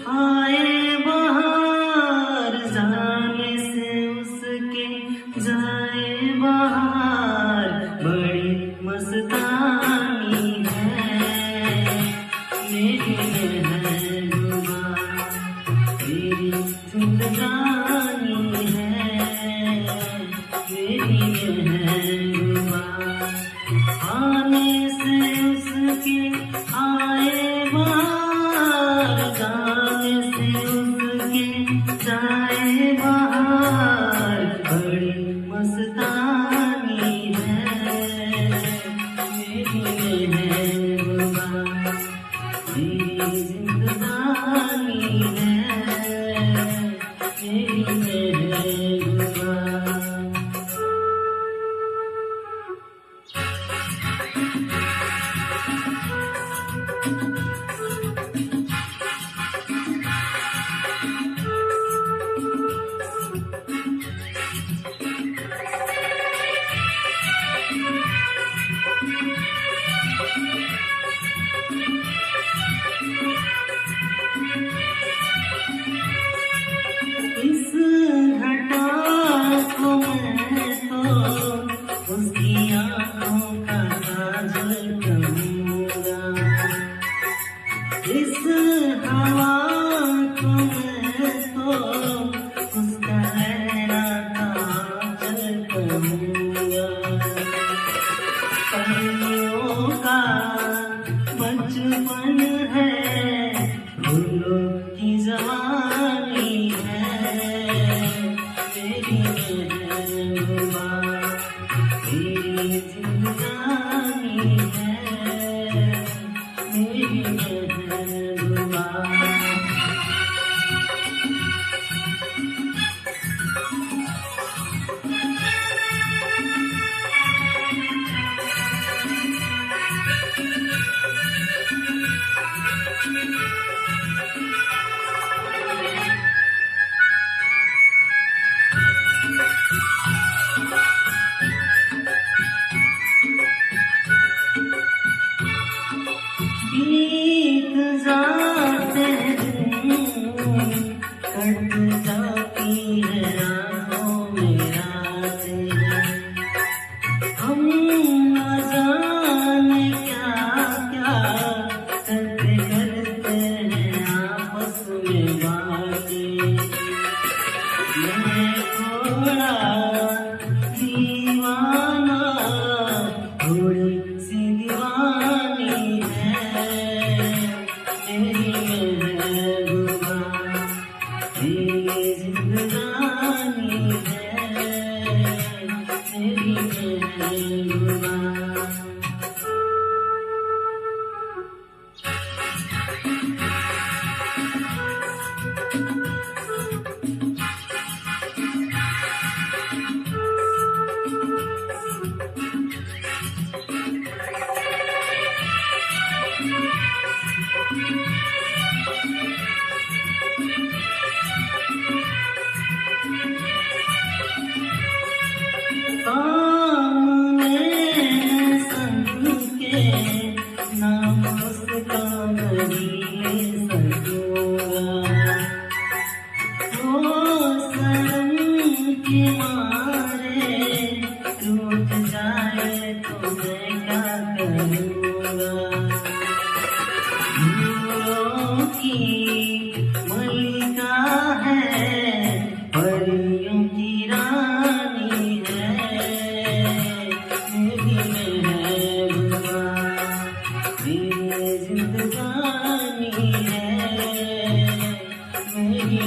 आए बाहर जाने से उसके जाए बाहर बड़ी मस्तानी है मेरी महबूबा मेरी जिंदगानी है मेरी महबूबा आने से उसके आए बाहर जाने से उसके जाए बाहर बड़ी मस्तानी है मेरी महबूबा मेरी जिंदगानी है मेरी महबूबा। इस घटा को मैं तो उसकी आँखों का काजल कहूँगा इस हवा को मैं तो उसका लहरा काजल कहूँगा परियों का बचपन है फूलों की जवानी मेरी महबूबा मेरी जिंदगानी है मेरी महबूबा। बीत जाते दिन कट जाती है आँखों में रातें हम न जाने क्या क्या करते करते हैं आपस में बातें मैं थोड़ा दीवाना थोड़ी सी दीवानी मेरी महबूबा मेरी जिंदगानी है मेरी महबूबा। सामने संग के नाम उसका नहीं सकूंगा वो शर्म के मारे टूट जाए तो मैं क्या करूँगा नूरों की मलिका है परियों की रानी मेरी महबूबा मेरी जिंदगानी है मेरी